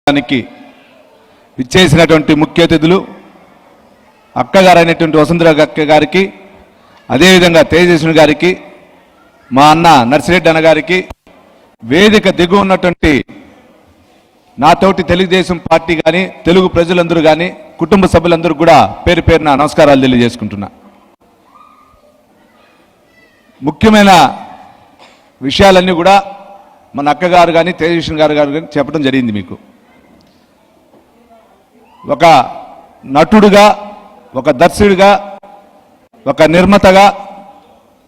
దానికి ఇచ్చేసినటువంటి ముఖ్య అతిథులు అక్కగారైనటువంటి వసుంధర అక్క గారికి, అదేవిధంగా తేజస్విని గారికి, మా అన్న నర్సిరెడ్డి అన్న గారికి, వేదిక దిగు ఉన్నటువంటి నాతోటి తెలుగుదేశం పార్టీ కానీ తెలుగు ప్రజలందరూ కానీ కుటుంబ సభ్యులందరూ కూడా పేరు పేరున నమస్కారాలు తెలియజేసుకుంటున్నా. ముఖ్యమైన విషయాలన్నీ కూడా మన అక్కగారు కానీ తేజస్విని గారు కానీ చెప్పడం జరిగింది. మీకు ఒక నటుడుగా, ఒక దర్శకుడిగా, ఒక నిర్మాతగా,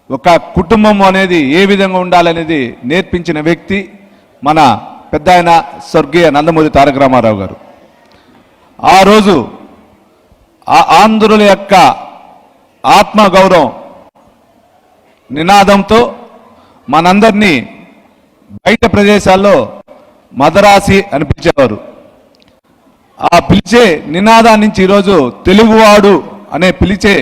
ఒక కుటుంబం అనేది ఏ విధంగా ఉండాలనేది నేర్పించిన వ్యక్తి మన పెద్ద ఆయన స్వర్గీయ నందమూరి తారక రామారావు గారు. ఆ రోజు ఆ ఆంధ్రుల యొక్క ఆత్మగౌరవం నినాదంతో మనందరినీ బయట ప్రదేశాల్లో మదరాసి అని పిలిచేవారు. ఆ పిలిచే నినాదాన్ని నుంచి ఈరోజు తెలుగువాడు అనే పిలిచే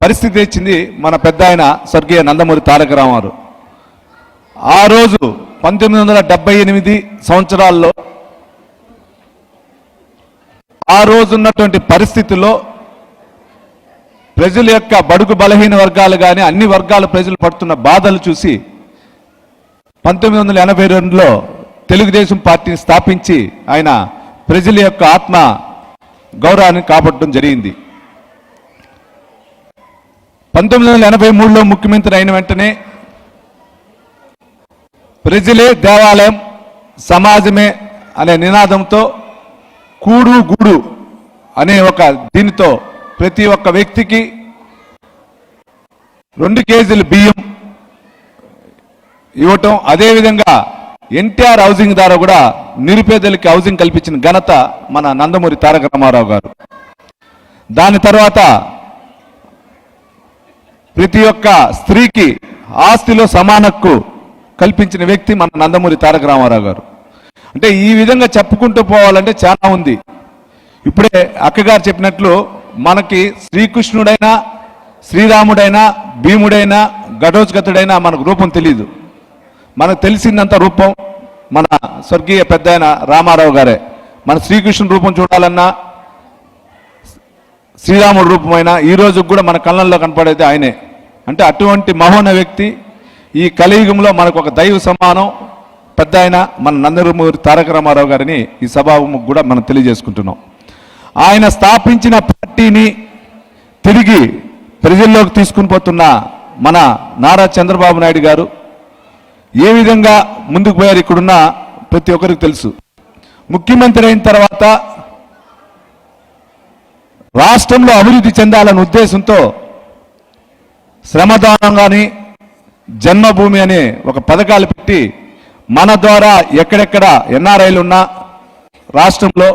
పరిస్థితి ఇచ్చింది మన పెద్ద ఆయన స్వర్గీయ నందమూరి తారక రామారావు. ఆ రోజు 1978 సంవత్సరాల్లో ఆ రోజున్నటువంటి పరిస్థితుల్లో ప్రజల యొక్క బడుగు బలహీన వర్గాలు కానీ అన్ని వర్గాల ప్రజలు పడుతున్న బాధలు చూసి 1982లో తెలుగుదేశం పార్టీని స్థాపించి ఆయన ప్రజల యొక్క ఆత్మ గౌరవాన్ని కాపాడటం జరిగింది. 1983లో ముఖ్యమంత్రి అయిన వెంటనే ప్రజలే దేవాలయం, సమాజమే అనే నినాదంతో కూడు గూడు అనే ఒక దీనితో ప్రతి ఒక్క వ్యక్తికి 2 కేజీలు బియ్యం ఇవ్వటం, అదేవిధంగా ఎన్టీఆర్ హౌసింగ్ ద్వారా కూడా నిరుపేదలకి హౌసింగ్ కల్పించిన ఘనత మన నందమూరి తారక రామారావు గారు. దాని తర్వాత ప్రతి ఒక్క స్త్రీకి ఆస్తిలో సమాన హక్కు కల్పించిన వ్యక్తి మన నందమూరి తారక రామారావు గారు. అంటే ఈ విధంగా చెప్పుకుంటూ పోవాలంటే చాలా ఉంది. ఇప్పుడే అక్కగారు చెప్పినట్లు మనకి శ్రీకృష్ణుడైనా, శ్రీరాముడైనా, భీముడైనా, ఘటోత్కచుడైనా మనకు రూపం తెలియదు. మనకు తెలిసిందంత రూపం మన స్వర్గీయ పెద్ద ఆయన రామారావు గారే. మన శ్రీకృష్ణుడి రూపం చూడాలన్నా, శ్రీరాముడి రూపమైనా ఈ రోజు కూడా మన కళ్ళల్లో కనపడేది ఆయనే. అంటే అటువంటి మహోన్న వ్యక్తి ఈ కలియుగంలో మనకు ఒక దైవ సమానం పెద్ద ఆయన మన నందమూరి తారక రామారావు గారిని ఈ సభాముఖంగా కూడా మనం తెలియజేసుకుంటున్నాం. ఆయన స్థాపించిన పార్టీని తిరిగి ప్రజల్లోకి తీసుకుని పోతున్న మన నారా చంద్రబాబు నాయుడు గారు ఏ విధంగా ముందుకు పోయారు ఇక్కడున్న ప్రతి ఒక్కరికి తెలుసు. ముఖ్యమంత్రి అయిన తర్వాత రాష్ట్రంలో అభివృద్ధి చెందాలనే ఉద్దేశంతో శ్రమదానం కానీ, జన్మభూమి అనే ఒక పథకాలు పెట్టి మన ద్వారా ఎక్కడెక్కడ ఎన్ఆర్ఐలు ఉన్నా రాష్ట్రంలో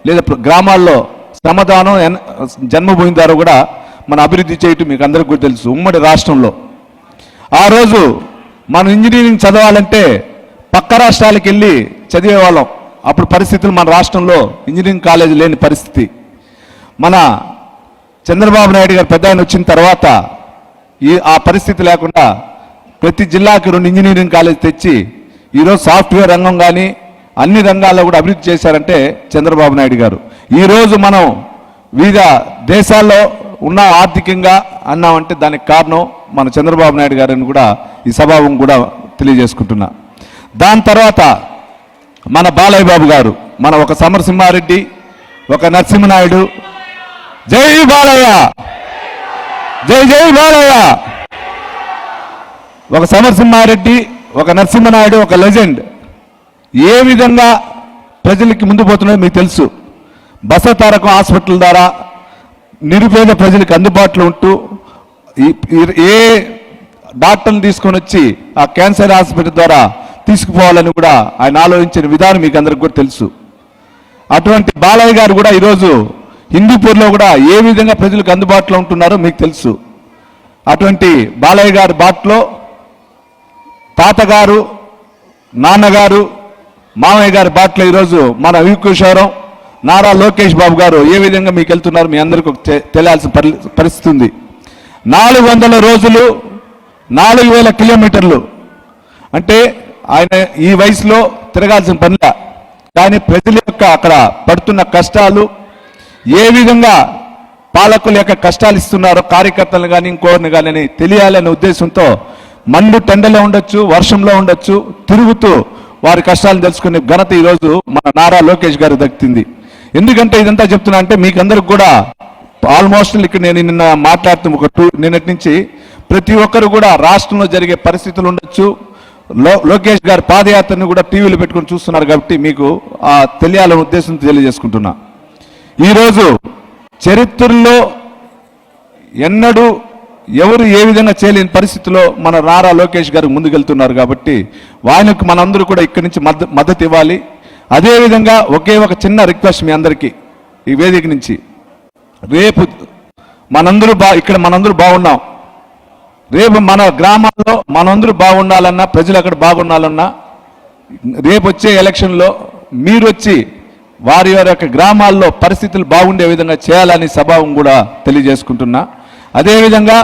లేదా గ్రామాల్లో శ్రమదానం, జన్మభూమి ద్వారా కూడా మన అభివృద్ధి చేయటం మీకు అందరికీ కూడా తెలుసు. ఉమ్మడి రాష్ట్రంలో ఆ రోజు మనం ఇంజనీరింగ్ చదవాలంటే పక్క రాష్ట్రాలకు వెళ్ళి చదివేవాళ్ళం. అప్పుడు పరిస్థితులు మన రాష్ట్రంలో ఇంజనీరింగ్ కాలేజీ లేని పరిస్థితి. మన చంద్రబాబు నాయుడు గారు పెద్ద ఆయన వచ్చిన తర్వాత ఆ పరిస్థితి లేకుండా ప్రతి జిల్లాకి 2 ఇంజనీరింగ్ కాలేజ్ తెచ్చి ఈరోజు సాఫ్ట్వేర్ రంగం కానీ అన్ని రంగాల్లో కూడా అభివృద్ధి చేశారంటే చంద్రబాబు నాయుడు గారు. ఈరోజు మనం వివిధ దేశాల్లో ఉన్న ఆర్థికంగా అన్నామంటే దానికి కారణం మన చంద్రబాబు నాయుడు గారిని కూడా ఈ సభావం కూడా తెలియజేసుకుంటున్నా. దాని తర్వాత మన బాలయ్య బాబు గారు, మన ఒక సమరసింహారెడ్డి, ఒక నరసింహనాయుడు, జై బాలయ్య, జై జై బాలయ్య. ఒక సమరసింహారెడ్డి, ఒక నరసింహనాయుడు, ఒక లెజెండ్ ఏ విధంగా ప్రజలకి ముందు పోతున్నారో మీకు తెలుసు. బసతారకం హాస్పిటల్ ద్వారా నిరుపేద ప్రజలకు అందుబాటులో ఉంటూ ఏ డాక్టర్ని తీసుకొని వచ్చి ఆ క్యాన్సర్ హాస్పిటల్ ద్వారా తీసుకుపోవాలని కూడా ఆయన ఆలోచించిన విధానం మీకు అందరికి కూడా తెలుసు. అటువంటి బాలయ్య గారు కూడా ఈరోజు హిందూపూర్లో కూడా ఏ విధంగా ప్రజలకు అందుబాటులో ఉంటున్నారో మీకు తెలుసు. అటువంటి బాలయ్య గారి బాటలో తాతగారు, నాన్నగారు, మామయ్య గారి బాటలో ఈరోజు మన వికుశవరం నారా లోకేష్ బాబు గారు ఏ విధంగా మీకు వెళ్తున్నారు మీ అందరికీ తెలియాల్సిన పరిస్థితి ఉంది. 400 రోజులు 4000 కిలోమీటర్లు అంటే ఆయన ఈ వయసులో తిరగాల్సిన పనిలా. కానీ ప్రజల యొక్క అక్కడ పడుతున్న కష్టాలు, ఏ విధంగా పాలకుల యొక్క కష్టాలు ఇస్తున్నారో కార్యకర్తలు కానీ ఇంకోరిని కానీ అని తెలియాలనే ఉద్దేశంతో మండు టెండలో ఉండొచ్చు, వర్షంలో ఉండొచ్చు, తిరుగుతూ వారి కష్టాలను తెలుసుకునే ఘనత ఈరోజు మన నారా లోకేష్ గారు దక్కుతుంది. ఎందుకంటే ఇదంతా చెప్తున్నా అంటే మీకు అందరికి కూడా ఆల్మోస్ట్ ఇక్కడ నేను నిన్న మాట్లాడుతూ నిన్నటి నుంచి ప్రతి ఒక్కరు కూడా రాష్ట్రంలో జరిగే పరిస్థితులు ఉండొచ్చు, లోకేష్ గారి పాదయాత్రను కూడా టీవీలో పెట్టుకొని చూస్తున్నారు కాబట్టి మీకు తెలియాలనే ఉద్దేశంతో తెలియజేసుకుంటున్నా. ఈరోజు చరిత్రలో ఎన్నడూ ఎవరు ఏ విధంగా చేయలేని పరిస్థితిలో మన నారా లోకేష్ గారు ముందుకెళ్తున్నారు కాబట్టి ఆయనకు మనందరూ కూడా ఇక్కడి నుంచి మద్దతు ఇవ్వాలి. అదేవిధంగా ఒకే ఒక చిన్న రిక్వెస్ట్ మీ అందరికీ ఈ వేదిక నుంచి, రేపు ఇక్కడ మనందరూ బాగున్నాం, రేపు మన గ్రామాల్లో మనందరూ బాగుండాలన్నా, ప్రజలు అక్కడ బాగుండాలన్నా, రేపు వచ్చే ఎలక్షన్లో మీరు వచ్చి వారి యొక్క గ్రామాల్లో పరిస్థితులు బాగుండే విధంగా చేయాలని సభావం కూడా తెలియజేసుకుంటున్నా. అదేవిధంగా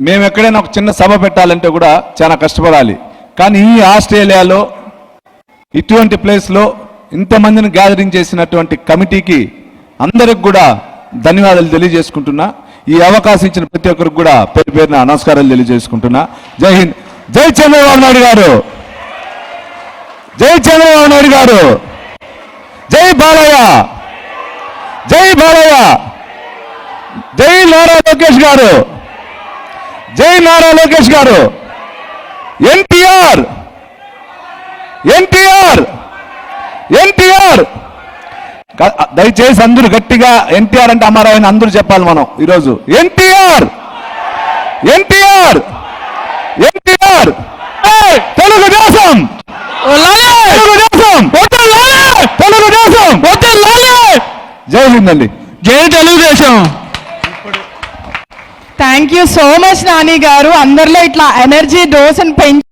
మేము ఎక్కడైనా ఒక చిన్న సభ పెట్టాలంటే కూడా చాలా కష్టపడాలి. కానీ ఈ ఆస్ట్రేలియాలో ఇటువంటి ప్లేస్లో ఇంతమందిని గ్యాదరింగ్ చేసినటువంటి కమిటీకి అందరికి కూడా ధన్యవాదాలు తెలియజేసుకుంటున్నా. ఈ అవకాశం ఇచ్చిన ప్రతి ఒక్కరికి కూడా పేరు పేరున నమస్కారాలు తెలియజేసుకుంటున్నా. జై హింద్, జై చంద్రబాబు నాయుడు గారు, జై చంద్రబాబు నాయుడు గారు, జై బాలయ్య, జై బాలయ్య, జై నారా లోకేష్ గారు, జై నారా లోకేష్ గారు, ఎన్టీఆర్, ఎన్టీఆర్, ఎన్టీఆర్. దయచేసి అందరూ గట్టిగా ఎన్టీఆర్ అంటే అమరావతి అందరూ చెప్పాలి మనం ఈరోజు. ఎన్టీఆర్, ఎన్టీఆర్, ఎన్టీఆర్, తెలుగుదేశం, తెలుగుదేశం, తెలుగుదేశం. జై హింద్ అండి, జై Telugu Desam. Thank you so much Nani గారు. అందరిలో ఇట్లా ఎనర్జీ డోస్ అని పెంచి